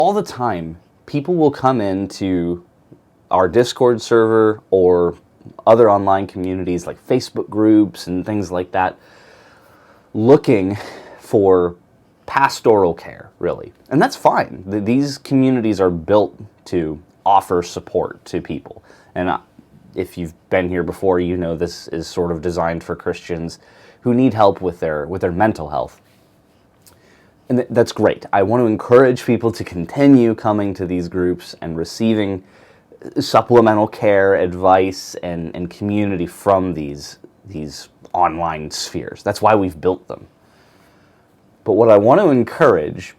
all the time, people will come into our Discord server or other online communities like Facebook groups and things like that, looking for pastoral care, really. And that's fine. These communities are built to offer support to people. And if you've been here before, you know this is sort of designed for Christians who need help with their mental health. And that's great. I want to encourage people to continue coming to these groups and receiving supplemental care, advice, and community from these online spheres. That's why we've built them. But what I want to encourage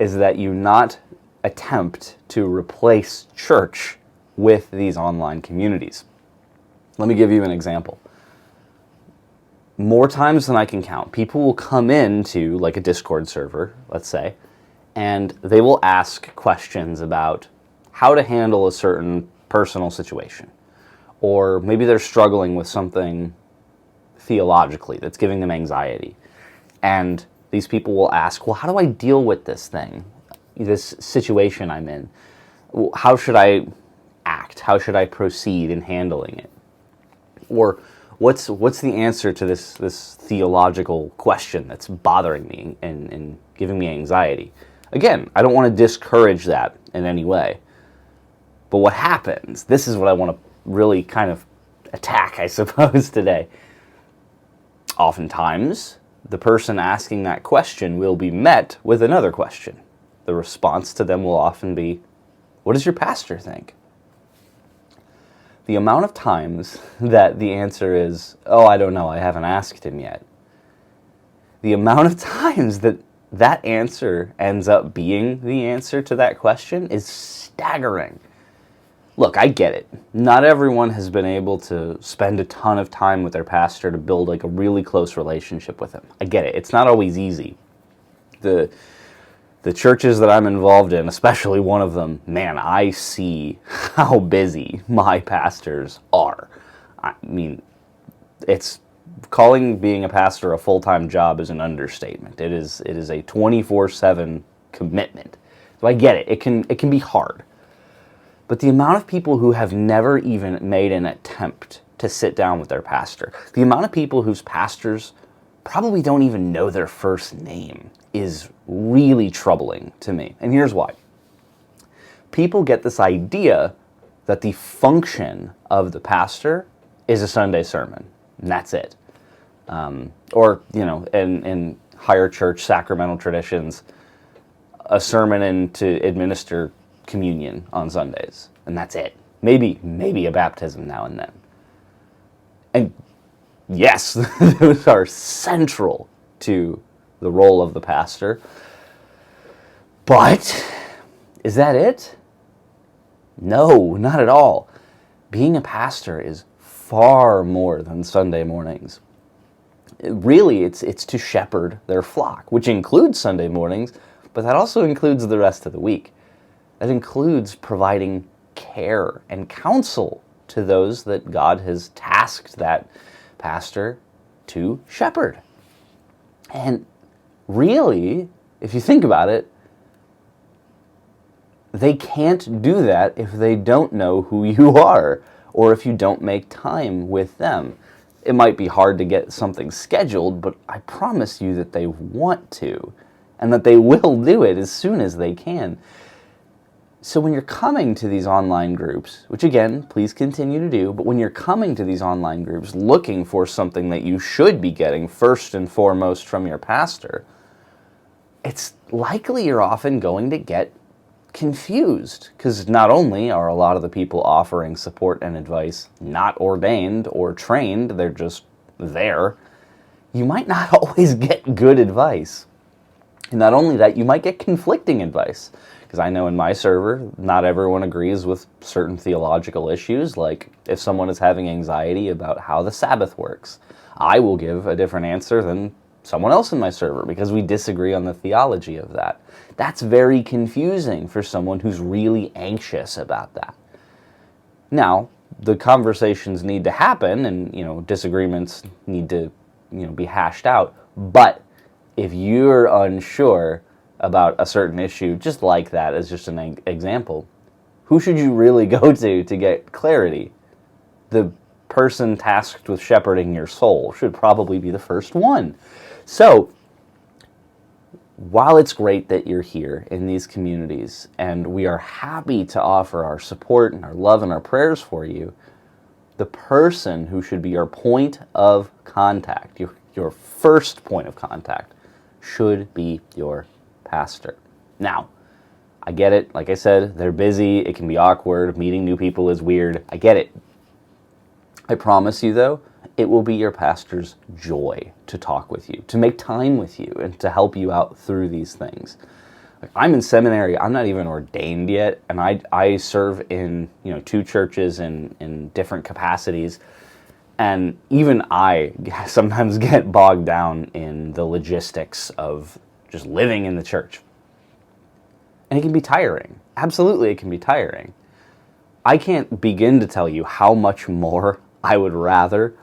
is that you not attempt to replace church with these online communities. Let me give you an example. More times than I can count, people will come into like a Discord server, let's say, and they will ask questions about how to handle a certain personal situation. Or maybe they're struggling with something theologically that's giving them anxiety. And these people will ask, well, how do I deal with this thing, this situation I'm in? How should I act? How should I proceed in handling it? Or what's the answer to this theological question that's bothering me and giving me anxiety? Again, I don't want to discourage that in any way. But what happens, this is what I want to really kind of attack, I suppose, today. Oftentimes, the person asking that question will be met with another question. The response to them will often be, what does your pastor think? The amount of times that the answer is, oh, I don't know, I haven't asked him yet. The amount of times that that answer ends up being the answer to that question is staggering. Look, I get it. Not everyone has been able to spend a ton of time with their pastor to build like a really close relationship with him. I get it. It's not always easy. The churches that I'm involved in, especially one of them, man, I see how busy my pastors are. I mean, it's calling being a pastor a full-time job is an understatement. It is a 24/7 commitment. So I get it. It can be hard. But the amount of people who have never even made an attempt to sit down with their pastor, the amount of people whose pastors probably don't even know their first name is really troubling to me. And here's why. People get this idea that the function of the pastor is a Sunday sermon, and that's it. Or, in higher church sacramental traditions, a sermon and to administer communion on Sundays, and that's it. Maybe a baptism now and then. And yes, those are central to the role of the pastor. But is that it? No, not at all. Being a pastor is far more than Sunday mornings. Really, it's to shepherd their flock, which includes Sunday mornings, but that also includes the rest of the week. That includes providing care and counsel to those that God has tasked that pastor to shepherd. And really, if you think about it, they can't do that if they don't know who you are, or if you don't make time with them. It might be hard to get something scheduled, but I promise you that they want to, and that they will do it as soon as they can. So when you're coming to these online groups, which again, please continue to do, but when you're coming to these online groups looking for something that you should be getting first and foremost from your pastor, it's likely you're often going to get confused, because not only are a lot of the people offering support and advice not ordained or trained, they're just there, you might not always get good advice. And not only that, you might get conflicting advice. Because I know in my server, not everyone agrees with certain theological issues, like if someone is having anxiety about how the Sabbath works, I will give a different answer than someone else in my server because we disagree on the theology of that. That's very confusing for someone who's really anxious about that. Now, the conversations need to happen and, disagreements need to, be hashed out, but if you're unsure, about a certain issue, just like that as just an example, who should you really go to get clarity? The person tasked with shepherding your soul should probably be the first one. So, while it's great that you're here in these communities, and we are happy to offer our support and our love and our prayers for you, the person who should be your point of contact, your first point of contact, should be your pastor. Now, I get it. Like I said, they're busy. It can be awkward. Meeting new people is weird. I get it. I promise you, though, it will be your pastor's joy to talk with you, to make time with you, and to help you out through these things. Like, I'm in seminary. I'm not even ordained yet, and I serve in 2 churches in different capacities. And even I sometimes get bogged down in the logistics of just living in the church. And it can be tiring. Absolutely, it can be tiring. I can't begin to tell you how much more I would rather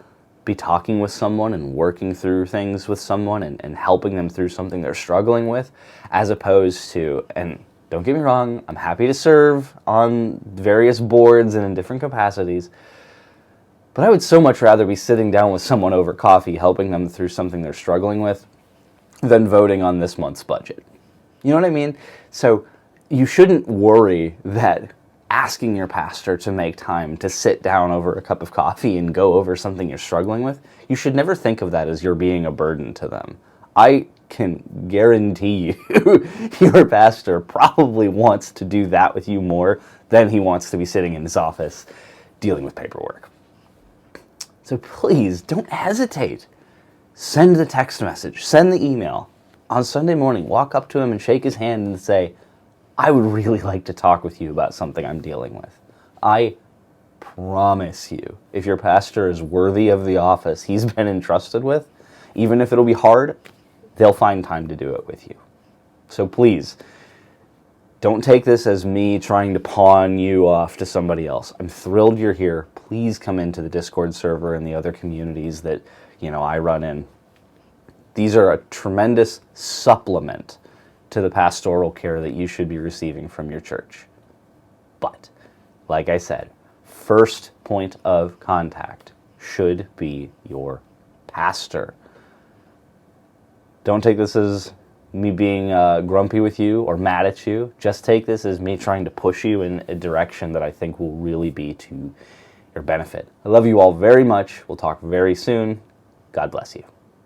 be talking with someone and working through things with someone and helping them through something they're struggling with, as opposed to, and don't get me wrong, I'm happy to serve on various boards and in different capacities, but I would so much rather be sitting down with someone over coffee, helping them through something they're struggling with, than voting on this month's budget. You know what I mean? So you shouldn't worry that asking your pastor to make time to sit down over a cup of coffee and go over something you're struggling with, you should never think of that as you're being a burden to them. I can guarantee you your pastor probably wants to do that with you more than he wants to be sitting in his office dealing with paperwork. So please, don't hesitate. Send the text message, send the email. On Sunday morning, walk up to him and shake his hand and say, I would really like to talk with you about something I'm dealing with. I promise you, if your pastor is worthy of the office he's been entrusted with, even if it'll be hard, they'll find time to do it with you. So please, don't take this as me trying to pawn you off to somebody else. I'm thrilled you're here. Please come into the Discord server and the other communities that, I run in. These are a tremendous supplement to the pastoral care that you should be receiving from your church. But, like I said, first point of contact should be your pastor. Don't take this as me being grumpy with you or mad at you. Just take this as me trying to push you in a direction that I think will really be to your benefit. I love you all very much. We'll talk very soon. God bless you.